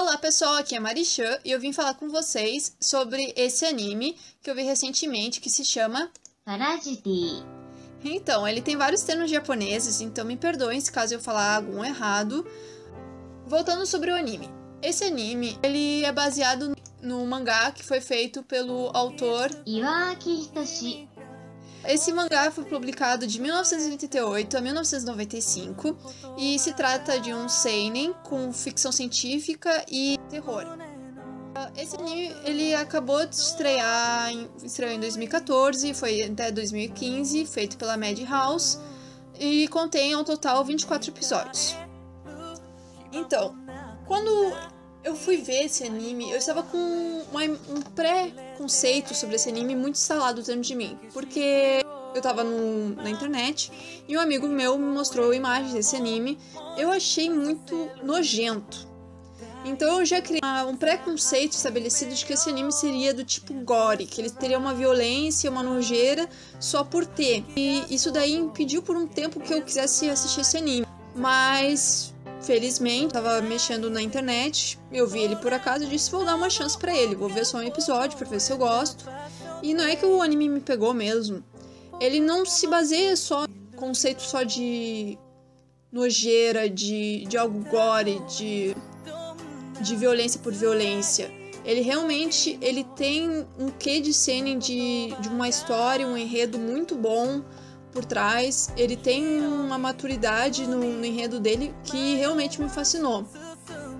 Olá pessoal, aqui é Marichan e eu vim falar com vocês sobre esse anime que eu vi recentemente que se chama Parasite. Então, ele tem vários termos japoneses, então me perdoem se caso eu falar algum errado. Voltando sobre o anime. Esse anime, ele é baseado no mangá que foi feito pelo autor Iwaaki Hitoshi. Esse mangá foi publicado de 1988 a 1995 e se trata de um seinen com ficção científica e terror. Esse anime ele acabou de estreou em 2014, foi até 2015, feito pela Madhouse e contém ao total 24 episódios. Então, quando eu fui ver esse anime, eu estava com um pré-conceito sobre esse anime muito instalado dentro de mim, porque eu estava na internet e um amigo meu me mostrou imagens desse anime. Eu achei muito nojento. Então eu já criei um preconceito estabelecido de que esse anime seria do tipo gore, que ele teria uma violência, uma nojeira só por ter. E isso daí impediu por um tempo que eu quisesse assistir esse anime. Mas felizmente, tava mexendo na internet, eu vi ele por acaso e disse, vou dar uma chance pra ele, vou ver só um episódio pra ver se eu gosto. E não é que o anime me pegou mesmo. Ele não se baseia só em conceito só de nojeira, de algo gore, de violência por violência. Ele realmente tem um quê de cena de uma história, um enredo muito bom por trás. Ele tem uma maturidade no enredo dele que realmente me fascinou.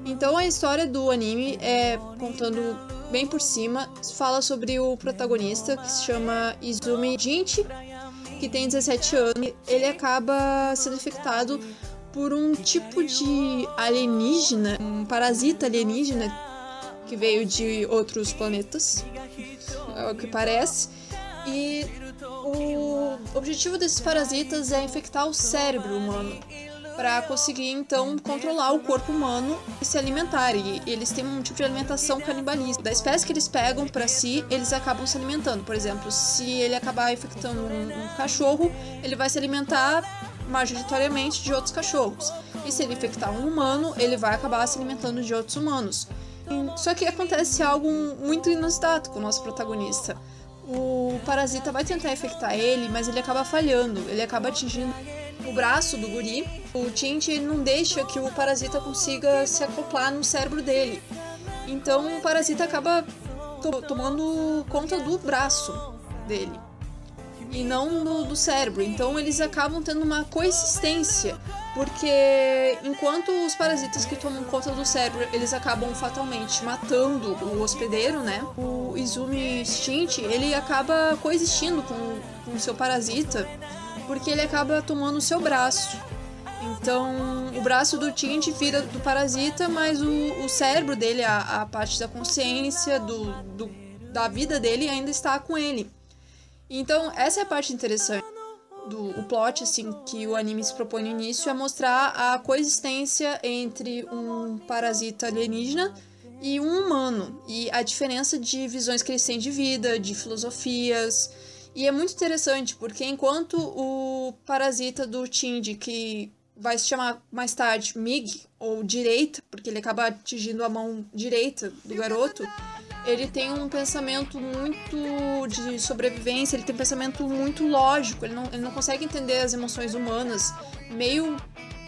Então a história do anime contando bem por cima, fala sobre o protagonista que se chama Izumi Jinchi, que tem 17 anos. Ele acaba sendo infectado por um tipo de alienígena, um parasita alienígena que veio de outros planetas, é o que parece. E o objetivo desses parasitas é infectar o cérebro humano, para conseguir então controlar o corpo humano e se alimentar. E eles têm um tipo de alimentação canibalista. Da espécie que eles pegam para si, eles acabam se alimentando. Por exemplo, se ele acabar infectando um cachorro, ele vai se alimentar majoritariamente de outros cachorros. E se ele infectar um humano, ele vai acabar se alimentando de outros humanos. Só que acontece algo muito inusitado com o nosso protagonista. O parasita vai tentar infectar ele, mas ele acaba falhando. Ele acaba atingindo o braço do guri. O Jinchi não deixa que o parasita consiga se acoplar no cérebro dele. Então o parasita acaba tomando conta do braço dele e não do cérebro. Então eles acabam tendo uma coexistência, porque enquanto os parasitas que tomam conta do cérebro, eles acabam fatalmente matando o hospedeiro, né? O Izumi Jinchi, ele acaba coexistindo com o seu parasita, porque ele acaba tomando o seu braço. Então, o braço do Jinchi vira do parasita, mas o cérebro dele, a parte da consciência, da vida dele ainda está com ele. Então, essa é a parte interessante o plot, assim, que o anime se propõe no início, é mostrar a coexistência entre um parasita alienígena e um humano, e a diferença de visões que eles têm de vida, de filosofias. E é muito interessante, porque enquanto o parasita do Shinji, que vai se chamar mais tarde Mig, ou direita, porque ele acaba atingindo a mão direita do garoto, ele tem um pensamento muito de sobrevivência, ele tem um pensamento muito lógico, ele não consegue entender as emoções humanas.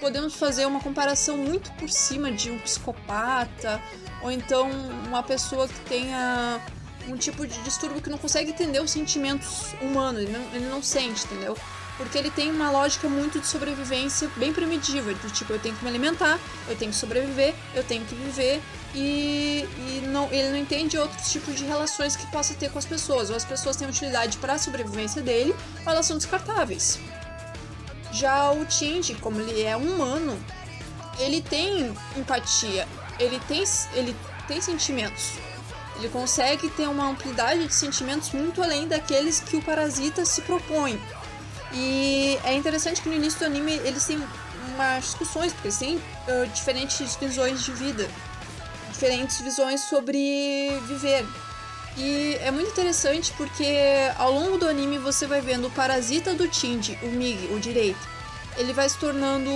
Podemos fazer uma comparação muito por cima de um psicopata, ou então uma pessoa que tenha um tipo de distúrbio que não consegue entender os sentimentos humanos, ele não sente, entendeu? Porque ele tem uma lógica muito de sobrevivência bem primitiva, do tipo, eu tenho que me alimentar, eu tenho que sobreviver, eu tenho que viver, e ele não entende outros tipos de relações que possa ter com as pessoas, ou as pessoas têm utilidade para a sobrevivência dele, ou elas são descartáveis. Já o Shinji, como ele é humano, ele tem empatia, ele tem sentimentos. Ele consegue ter uma amplitude de sentimentos muito além daqueles que o parasita se propõe. E é interessante que no início do anime eles têm umas discussões, porque eles têm diferentes visões de vida, diferentes visões sobre viver. E é muito interessante porque ao longo do anime você vai vendo o parasita do Shinji, o Mig, o direito. Ele vai se tornando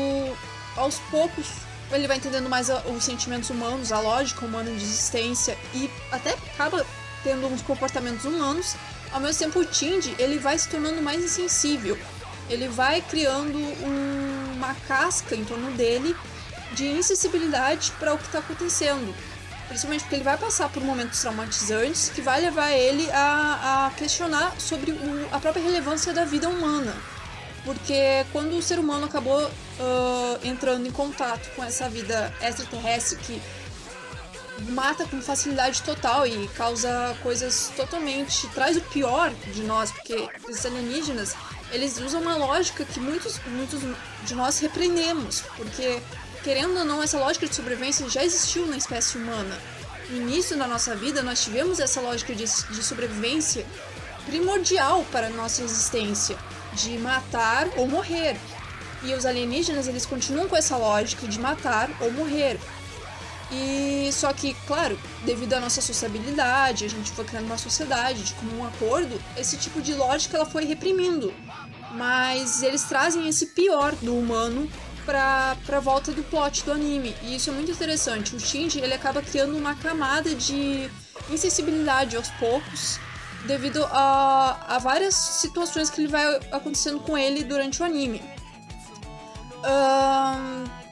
aos poucos ele vai entendendo mais os sentimentos humanos, a lógica humana de existência e até acaba tendo uns comportamentos humanos. Ao mesmo tempo, o Shinji, ele vai se tornando mais insensível. Ele vai criando uma casca em torno dele de insensibilidade para o que está acontecendo. Principalmente porque ele vai passar por momentos traumatizantes que vai levar ele a questionar sobre a própria relevância da vida humana. Porque quando o ser humano acabou entrando em contato com essa vida extraterrestre que mata com facilidade total e causa coisas totalmente... traz o pior de nós, porque os alienígenas, eles usam uma lógica que muitos de nós repreendemos, porque, querendo ou não, essa lógica de sobrevivência já existiu na espécie humana. No início da nossa vida, nós tivemos essa lógica de sobrevivência primordial para a nossa existência, de matar ou morrer. E os alienígenas, eles continuam com essa lógica de matar ou morrer. E só que, claro, devido à nossa sociabilidade, a gente foi criando uma sociedade de comum acordo, esse tipo de lógica ela foi reprimindo. Mas eles trazem esse pior do humano pra volta do plot do anime. E isso é muito interessante. O Shinji, ele acaba criando uma camada de insensibilidade aos poucos, devido a várias situações que ele vai acontecendo com ele durante o anime.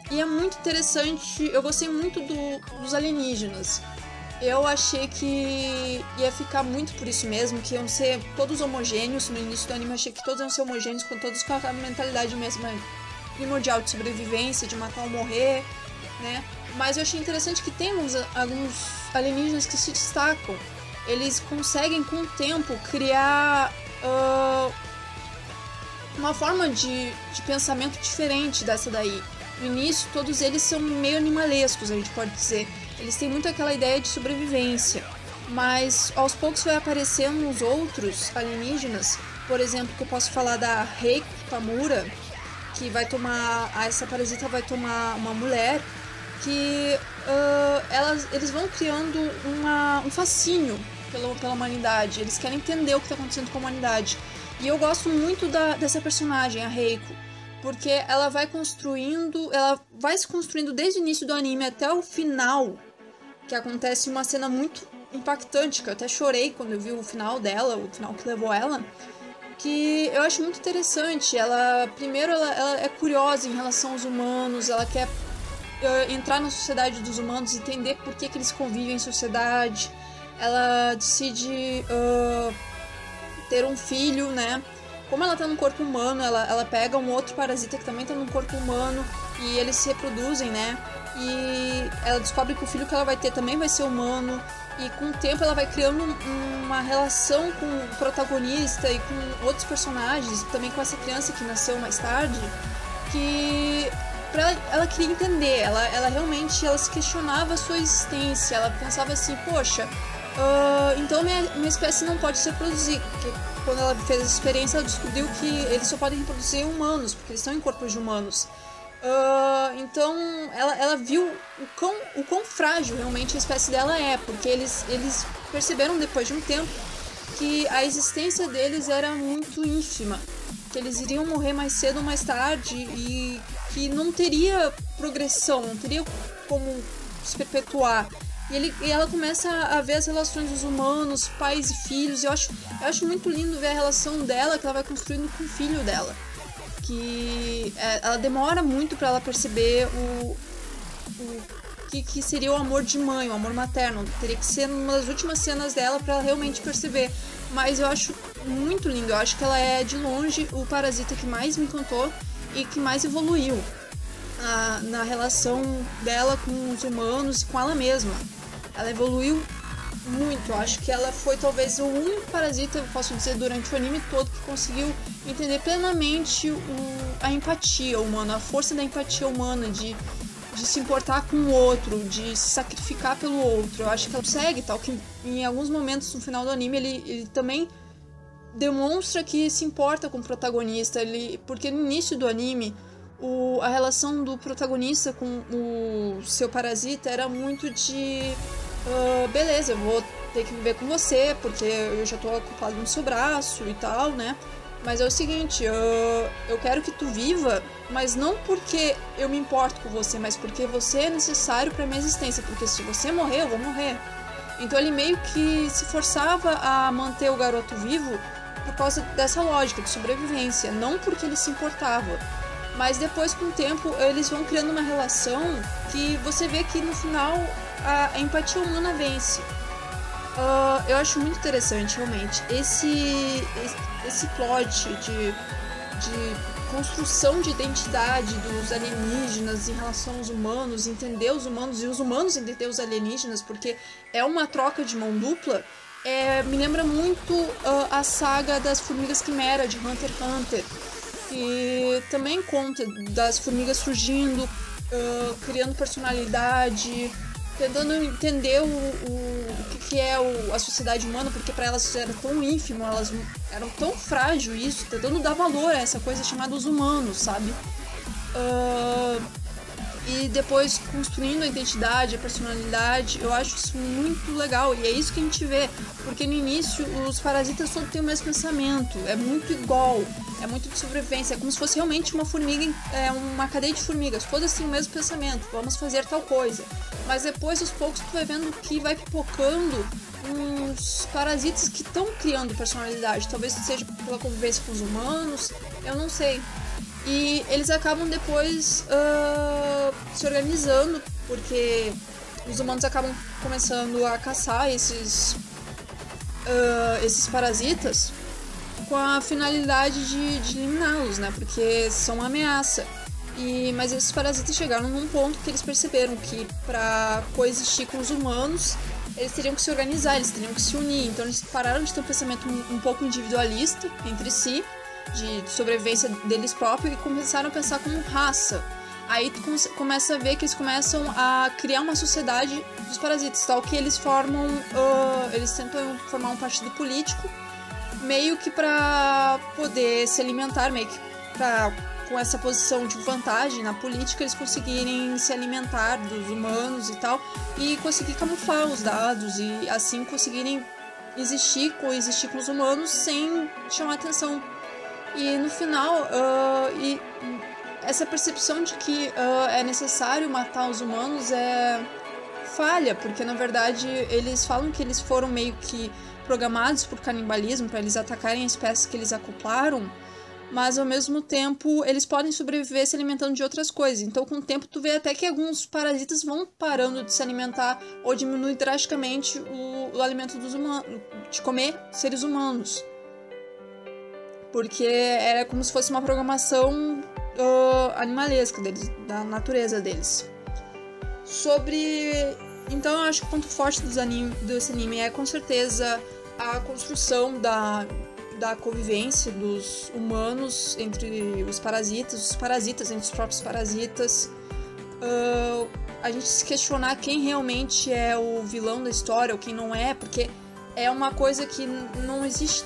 E é muito interessante, eu gostei muito dos alienígenas. Eu achei que ia ficar muito por isso mesmo, que iam ser todos homogêneos. No início do anime eu achei que todos iam ser homogêneos, com todos com a mentalidade mesmo primordial de sobrevivência, de matar ou morrer, né? Mas eu achei interessante que tem alguns alienígenas que se destacam. Eles conseguem, com o tempo, criar uma forma de pensamento diferente dessa daí. No início, todos eles são meio animalescos, a gente pode dizer. Eles têm muito aquela ideia de sobrevivência. Mas, aos poucos, vai aparecendo os outros alienígenas. Por exemplo, que eu posso falar da Reiko Tamura, que vai tomar... Essa parasita vai tomar uma mulher, que eles vão criando um fascínio pela humanidade. Eles querem entender o que está acontecendo com a humanidade. E eu gosto muito dessa personagem, a Reiko, porque ela vai se construindo desde o início do anime até o final, que acontece uma cena muito impactante, que eu até chorei quando eu vi o final dela, o final que levou ela, que eu acho muito interessante. Primeiro, ela é curiosa em relação aos humanos, ela quer entrar na sociedade dos humanos, entender por que eles convivem em sociedade. Ela decide ter um filho, né? Como ela tá no corpo humano, ela pega um outro parasita que também tá no corpo humano e eles se reproduzem, né? E ela descobre que o filho que ela vai ter também vai ser humano. E com o tempo ela vai criando uma relação com o protagonista e com outros personagens, também com essa criança que nasceu mais tarde, que ela queria entender, ela realmente se questionava a sua existência, ela pensava assim, poxa, então minha espécie não pode se reproduzir, porque quando ela fez essa experiência ela descobriu que eles só podem reproduzir humanos, porque eles estão em corpos de humanos. Então ela viu o quão frágil realmente a espécie dela é, porque eles perceberam depois de um tempo que a existência deles era muito ínfima, que eles iriam morrer mais cedo ou mais tarde e que não teria progressão, não teria como se perpetuar. E ela começa a ver as relações dos humanos, pais e filhos, e eu acho muito lindo ver a relação dela que ela vai construindo com o filho dela. Que ela demora muito para ela perceber o que seria o amor de mãe, o amor materno. Teria que ser uma das últimas cenas dela para ela realmente perceber. Mas eu acho muito lindo. Eu acho que ela é, de longe, o parasita que mais me encantou e que mais evoluiu na relação dela com os humanos e com ela mesma. Ela evoluiu muito. Eu acho que ela foi talvez o único parasita, eu posso dizer, durante o anime todo que conseguiu entender plenamente a empatia humana, a força da empatia humana, de se importar com o outro, de se sacrificar pelo outro. Eu acho que ela consegue, tal que em alguns momentos no final do anime ele também demonstra que se importa com o protagonista, porque no início do anime a relação do protagonista com o seu parasita era muito de beleza, eu vou ter que viver com você porque eu já tô ocupado no seu braço e tal, né? Mas é o seguinte, eu quero que tu viva, mas não porque eu me importo com você, mas porque você é necessário pra minha existência, porque se você morrer, eu vou morrer. Então ele meio que se forçava a manter o garoto vivo por causa dessa lógica de sobrevivência, não porque ele se importava. Mas depois, com o tempo, eles vão criando uma relação que você vê que no final a empatia humana vence. Eu acho muito interessante, realmente, esse plot de construção de identidade dos alienígenas em relação aos humanos, entender os humanos e os humanos entender os alienígenas, porque é uma troca de mão dupla. Me lembra muito a saga das Formigas Quimera de Hunter x Hunter, que também conta das formigas surgindo, criando personalidade, tentando entender o que é a sociedade humana, porque para elas era tão ínfimo, elas eram tão frágil isso, tentando dar valor a essa coisa chamada os humanos, sabe? E depois construindo a identidade, a personalidade, eu acho isso muito legal, e é isso que a gente vê, porque no início os parasitas todos têm o mesmo pensamento, é muito igual, é muito de sobrevivência, é como se fosse realmente uma formiga, uma cadeia de formigas, todas têm o mesmo pensamento, vamos fazer tal coisa, mas depois aos poucos tu vai vendo que vai pipocando uns parasitas que estão criando personalidade, talvez seja pela convivência com os humanos, eu não sei. E eles acabam depois se organizando, porque os humanos acabam começando a caçar esses parasitas com a finalidade de eliminá-los, né? Porque são uma ameaça. Mas esses parasitas chegaram num ponto que eles perceberam que para coexistir com os humanos, eles teriam que se organizar, eles teriam que se unir. Então eles pararam de ter um pensamento um pouco individualista entre si, de sobrevivência deles próprios, e começaram a pensar como raça. Aí tu começa a ver que eles começam a criar uma sociedade dos parasitas, tal que eles formam, eles tentam formar um partido político, meio que pra poder se alimentar, meio que pra, com essa posição de vantagem na política, eles conseguirem se alimentar dos humanos e tal, e conseguir camuflar os dados, e assim conseguirem coexistir com os humanos sem chamar atenção. E no final, essa percepção de que é necessário matar os humanos falha, porque na verdade eles falam que eles foram meio que programados por canibalismo, para eles atacarem a espécie que eles acoplaram, mas ao mesmo tempo eles podem sobreviver se alimentando de outras coisas. Então com o tempo tu vê até que alguns parasitas vão parando de se alimentar ou diminui drasticamente o alimento dos humanos, de comer seres humanos. Porque era como se fosse uma programação animalesca deles, da natureza deles. Então eu acho que o ponto forte desse anime é com certeza a construção da convivência dos humanos entre os parasitas entre os próprios parasitas. A gente se questionar quem realmente é o vilão da história ou quem não é, porque é uma coisa que não existe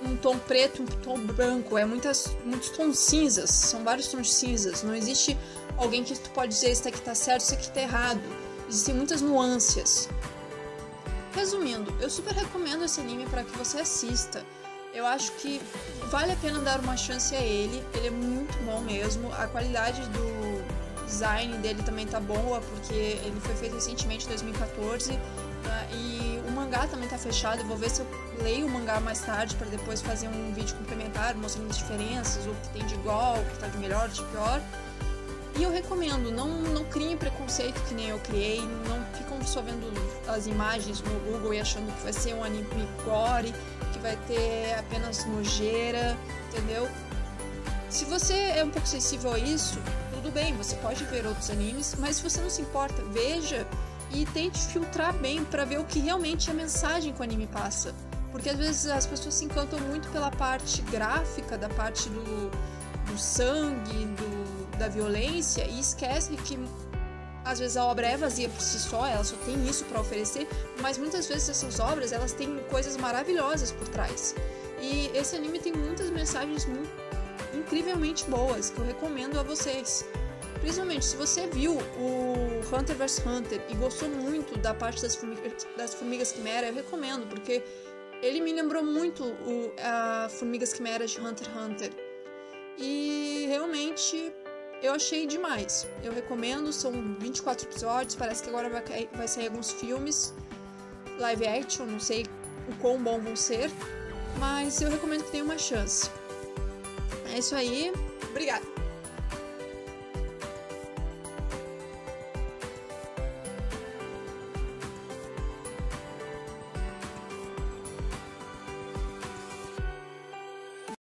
um tom preto, um tom branco, muitos tons cinzas, são vários tons cinzas, não existe alguém que tu pode dizer isso aqui tá certo, isso aqui tá errado, existem muitas nuances. Resumindo, eu super recomendo esse anime para que você assista, eu acho que vale a pena dar uma chance a ele é muito bom mesmo, a qualidade do design dele também tá boa, porque ele foi feito recentemente, em 2014, e o mangá também tá fechado, eu vou ver se eu leio o mangá mais tarde para depois fazer um vídeo complementar mostrando as diferenças, o que tem de igual, o que tá de melhor, de pior. E eu recomendo, não criem preconceito que nem eu criei, não ficam só vendo as imagens no Google e achando que vai ser um anime gore, que vai ter apenas nojeira, entendeu? Se você é um pouco sensível a isso, tudo bem, você pode ver outros animes, mas se você não se importa, veja e tente filtrar bem para ver o que realmente a mensagem que o anime passa. Porque às vezes as pessoas se encantam muito pela parte gráfica, da parte do sangue, da violência, e esquecem que às vezes a obra é vazia por si só, ela só tem isso para oferecer, mas muitas vezes essas obras elas têm coisas maravilhosas por trás. E esse anime tem muitas mensagens incrivelmente boas que eu recomendo a vocês. Principalmente se você viu o Hunter vs Hunter e gostou muito da parte das formigas quimera, eu recomendo, porque Ele me lembrou muito a Formigas Quimeras de Hunter x Hunter. E realmente eu achei demais. Eu recomendo, são 24 episódios, parece que agora vai sair alguns filmes live action, não sei o quão bom vão ser, mas eu recomendo que tenha uma chance. É isso aí, obrigada!